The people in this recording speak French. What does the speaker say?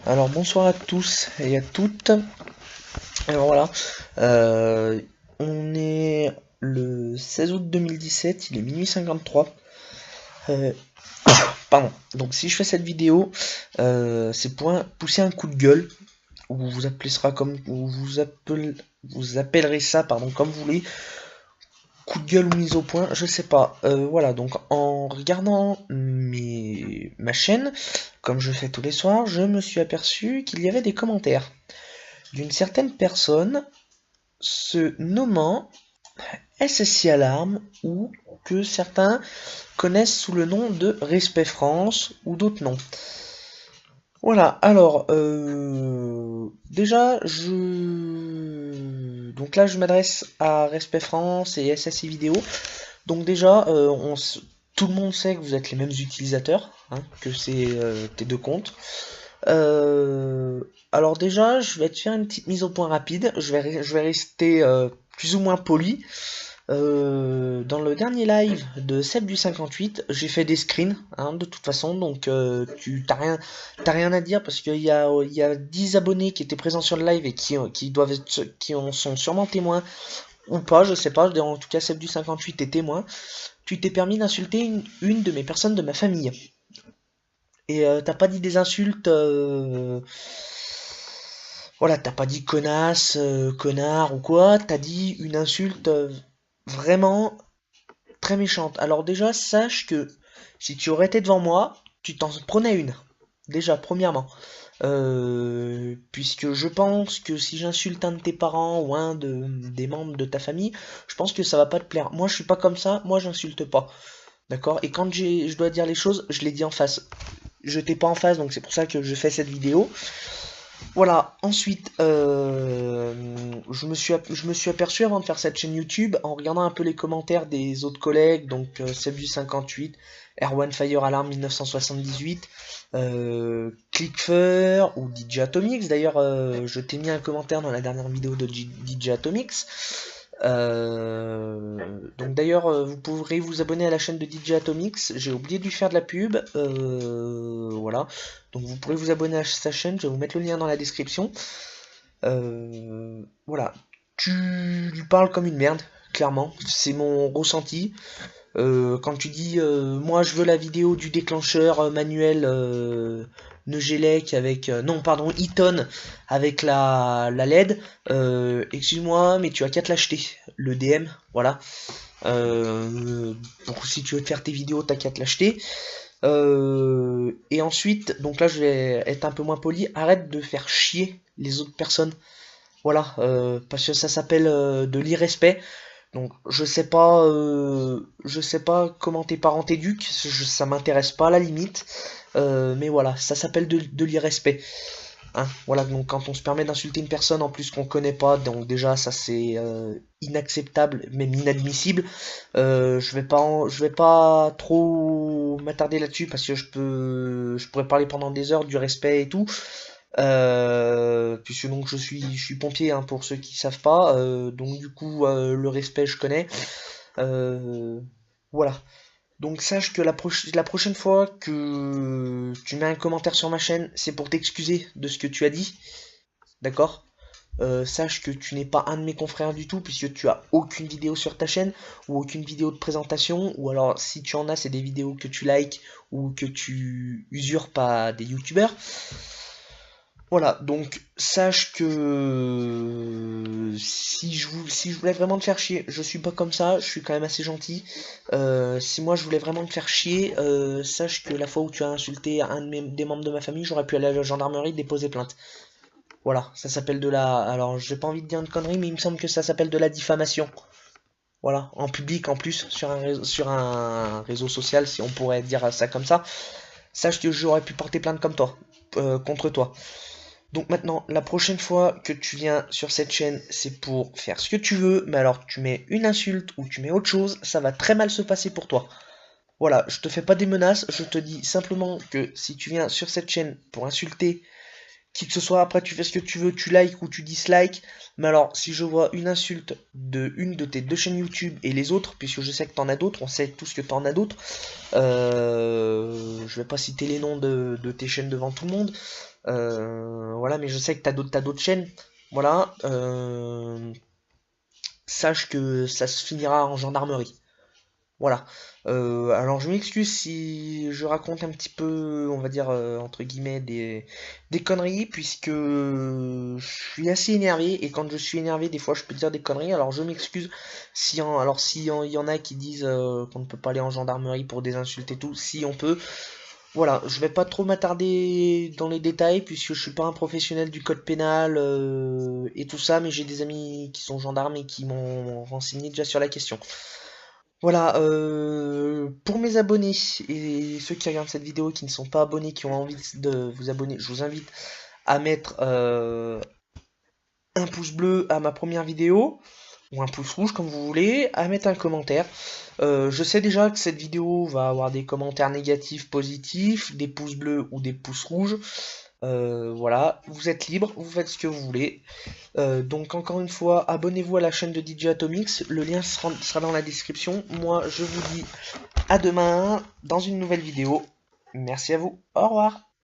Alors bonsoir à tous et à toutes. Alors voilà, euh, on est le 16 août 2017, il est minuit 53. Euh, Pardon. Donc si je fais cette vidéo, c'est pour pousser un coup de gueule, ou vous appelez ça comme vous appellerez ça pardon comme vous voulez, coup de gueule ou mise au point, je sais pas. Voilà, donc en regardant ma chaîne, comme je fais tous les soirs, je me suis aperçu qu'il y avait des commentaires d'une certaine personne se nommant SSI Alarme ou que certains connaissent sous le nom de Respect France ou d'autres noms. Voilà, alors déjà donc là je m'adresse à Respect France et SSI Vidéo. Donc déjà tout le monde sait que vous êtes les mêmes utilisateurs, hein, que c'est tes deux comptes. Euh, alors déjà, je vais te faire une petite mise au point rapide. Je vais rester plus ou moins poli. Dans le dernier live de Seb du 58, j'ai fait des screens, hein, de toute façon, donc tu t'as rien à dire parce il y a 10 abonnés qui étaient présents sur le live et qui en sont sûrement témoins ou pas, je sais pas. En tout cas, Seb du 58 est témoin. Tu t'es permis d'insulter une de mes personnes de ma famille. Et t'as pas dit des insultes. Voilà, t'as pas dit connasse, connard ou quoi. T'as dit une insulte vraiment très méchante. Alors déjà, sache que si tu aurais été devant moi, tu t'en prenais une. Déjà, premièrement. Puisque je pense que si j'insulte un de tes parents ou des membres de ta famille, je pense que ça va pas te plaire. Moi, je suis pas comme ça. Moi, j'insulte pas. D'accord? Et quand je dois dire les choses, je les dis en face. Je t'ai pas en face, donc c'est pour ça que je fais cette vidéo. Voilà, ensuite, je me suis aperçu avant de faire cette chaîne YouTube, en regardant un peu les commentaires des autres collègues, donc Sebu58, Erwan Fire Alarm 1978, Clickfer ou DJ Atomix. D'ailleurs, je t'ai mis un commentaire dans la dernière vidéo de DJ Atomix. Donc d'ailleurs, vous pourrez vous abonner à la chaîne de DJ Atomix. J'ai oublié de lui faire de la pub. Voilà. Donc vous pourrez vous abonner à sa chaîne. Je vais vous mettre le lien dans la description. Voilà. Tu lui parles comme une merde, clairement. C'est mon ressenti. Quand tu dis moi je veux la vidéo du déclencheur manuel Negelec avec non pardon Eaton avec la LED, excuse-moi mais tu as qu'à te l'acheter le DM, voilà. Pour si tu veux te faire tes vidéos t'as qu'à te l'acheter. Et ensuite donc là je vais être un peu moins poli, arrête de faire chier les autres personnes, voilà, parce que ça s'appelle de l'irrespect. Donc je sais pas comment tes parents t'éduquent, ça m'intéresse pas à la limite, mais voilà, ça s'appelle de l'irrespect. Hein, voilà, donc quand on se permet d'insulter une personne en plus qu'on connaît pas, donc déjà ça c'est inacceptable, même inadmissible. Je vais pas trop m'attarder là-dessus parce que je pourrais parler pendant des heures du respect et tout. Puisque donc je suis pompier, hein, pour ceux qui savent pas, donc du coup le respect je connais. Euh, voilà. Donc sache que la prochaine fois que tu mets un commentaire sur ma chaîne, c'est pour t'excuser de ce que tu as dit, d'accord? Sache que tu n'es pas un de mes confrères du tout, puisque tu as aucune vidéo sur ta chaîne, ou aucune vidéo de présentation, ou alors si tu en as, c'est des vidéos que tu likes, ou que tu usurpes à des youtubeurs. Voilà, donc sache que si je voulais vraiment te faire chier, je suis pas comme ça, je suis quand même assez gentil. Si moi je voulais vraiment te faire chier, sache que la fois où tu as insulté des membres de ma famille, j'aurais pu aller à la gendarmerie déposer plainte. Voilà, ça s'appelle de la... Alors j'ai pas envie de dire une connerie, mais il me semble que ça s'appelle de la diffamation. Voilà, en public en plus, sur un réseau social, si on pourrait dire ça comme ça. Sache que j'aurais pu porter plainte comme toi, contre toi. Donc maintenant, la prochaine fois que tu viens sur cette chaîne, c'est pour faire ce que tu veux, mais alors tu mets une insulte ou tu mets autre chose, ça va très mal se passer pour toi. Voilà, je te fais pas des menaces, je te dis simplement que si tu viens sur cette chaîne pour insulter Qui que ce soit, après tu fais ce que tu veux, tu likes ou tu dislikes. Mais alors, si je vois une insulte de une de tes deux chaînes YouTube et les autres, puisque je sais que t'en as d'autres, on sait tous que t'en as d'autres, je vais pas citer les noms de tes chaînes devant tout le monde. Voilà, mais je sais que t'as d'autres chaînes. Voilà. Sache que ça se finira en gendarmerie. Voilà. Alors je m'excuse si je raconte un petit peu, on va dire, entre guillemets, des conneries, puisque je suis assez énervé, et quand je suis énervé, des fois je peux dire des conneries, alors je m'excuse si y en a qui disent qu'on ne peut pas aller en gendarmerie pour des insultes et tout, si on peut. Voilà, je vais pas trop m'attarder dans les détails, puisque je suis pas un professionnel du code pénal et tout ça, mais j'ai des amis qui sont gendarmes et qui m'ont renseigné déjà sur la question. Voilà, pour mes abonnés et ceux qui regardent cette vidéo qui ne sont pas abonnés, qui ont envie de vous abonner, je vous invite à mettre un pouce bleu à ma première vidéo, ou un pouce rouge comme vous voulez, à mettre un commentaire. Je sais déjà que cette vidéo va avoir des commentaires négatifs, positifs, des pouces bleus ou des pouces rouges. Voilà, vous êtes libre, vous faites ce que vous voulez. Donc encore une fois, abonnez-vous à la chaîne de DJ Atomix, le lien sera dans la description. Moi, je vous dis à demain dans une nouvelle vidéo. Merci à vous, au revoir.